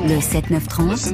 Le 7-9-30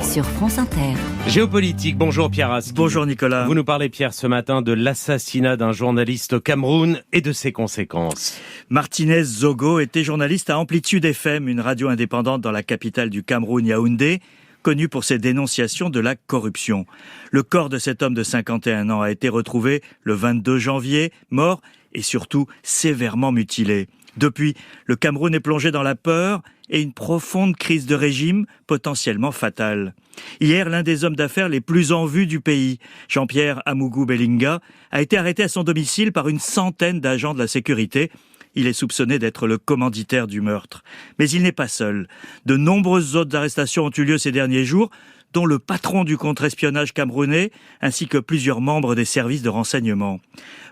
sur France Inter. Géopolitique, bonjour Pierre Aski. Bonjour Nicolas. Vous nous parlez Pierre ce matin de l'assassinat d'un journaliste au Cameroun et de ses conséquences. Martinez Zogo était journaliste à Amplitude FM, une radio indépendante dans la capitale du Cameroun, Yaoundé, connu pour ses dénonciations de la corruption. Le corps de cet homme de 51 ans a été retrouvé le 22 janvier, mort et surtout sévèrement mutilé. Depuis, le Cameroun est plongé dans la peur et une profonde crise de régime potentiellement fatale. Hier, l'un des hommes d'affaires les plus en vue du pays, Jean-Pierre Amougou Bellinga, a été arrêté à son domicile par une centaine d'agents de la sécurité. Il est soupçonné d'être le commanditaire du meurtre. Mais il n'est pas seul. De nombreuses autres arrestations ont eu lieu ces derniers jours, dont le patron du contre-espionnage camerounais, ainsi que plusieurs membres des services de renseignement.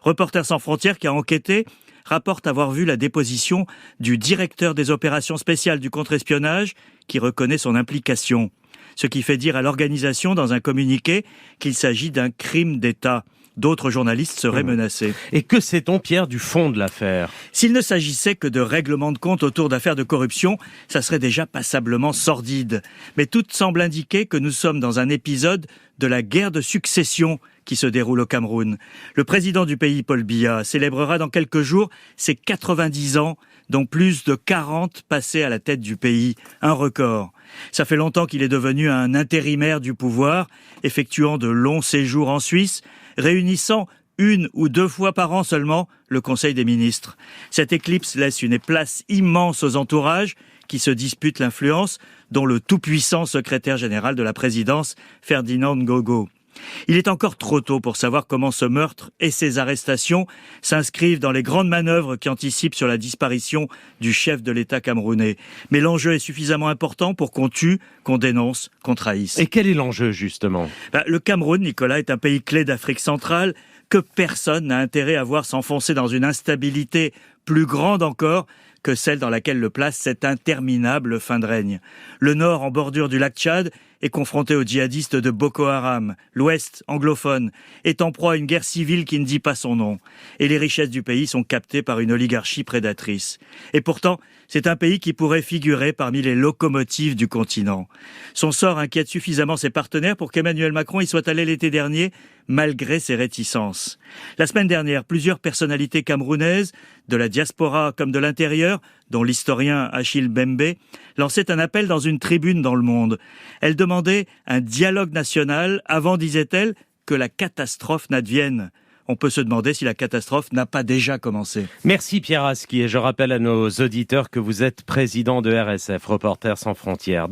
Reporters sans frontières qui a enquêté rapporte avoir vu la déposition du directeur des opérations spéciales du contre-espionnage qui reconnaît son implication. Ce qui fait dire à l'organisation dans un communiqué qu'il s'agit d'un crime d'État. D'autres journalistes seraient menacés. Et que sait-on, Pierre, du fond de l'affaire ? S'il ne s'agissait que de règlements de compte autour d'affaires de corruption, ça serait déjà passablement sordide. Mais tout semble indiquer que nous sommes dans un épisode de la guerre de succession qui se déroule au Cameroun. Le président du pays, Paul Biya, célébrera dans quelques jours ses 90 ans, dont plus de 40 passés à la tête du pays. Un record. Ça fait longtemps qu'il est devenu un intérimaire du pouvoir, effectuant de longs séjours en Suisse, réunissant une ou deux fois par an seulement le Conseil des ministres. Cette éclipse laisse une place immense aux entourages qui se disputent l'influence, dont le tout-puissant secrétaire général de la présidence, Ferdinand Ngogo. Il est encore trop tôt pour savoir comment ce meurtre et ces arrestations s'inscrivent dans les grandes manœuvres qui anticipent sur la disparition du chef de l'État camerounais. Mais l'enjeu est suffisamment important pour qu'on tue, qu'on dénonce, qu'on trahisse. Et quel est l'enjeu, justement ? Le Cameroun, Nicolas, est un pays clé d'Afrique centrale que personne n'a intérêt à voir s'enfoncer dans une instabilité plus grande encore que celle dans laquelle le place cette interminable fin de règne. Le nord, en bordure du lac Tchad, est confronté aux djihadistes de Boko Haram. L'ouest, anglophone, est en proie à une guerre civile qui ne dit pas son nom. Et les richesses du pays sont captées par une oligarchie prédatrice. Et pourtant, c'est un pays qui pourrait figurer parmi les locomotives du continent. Son sort inquiète suffisamment ses partenaires pour qu'Emmanuel Macron y soit allé l'été dernier, malgré ses réticences. La semaine dernière, plusieurs personnalités camerounaises, de la diaspora comme de l'intérieur, dont l'historien Achille Bembe, lançaient un appel dans une tribune dans Le Monde. Elle demandait un dialogue national avant, disait-elle, que la catastrophe n'advienne. On peut se demander si la catastrophe n'a pas déjà commencé. Merci Pierre Aski et je rappelle à nos auditeurs que vous êtes président de RSF, Reporters sans frontières.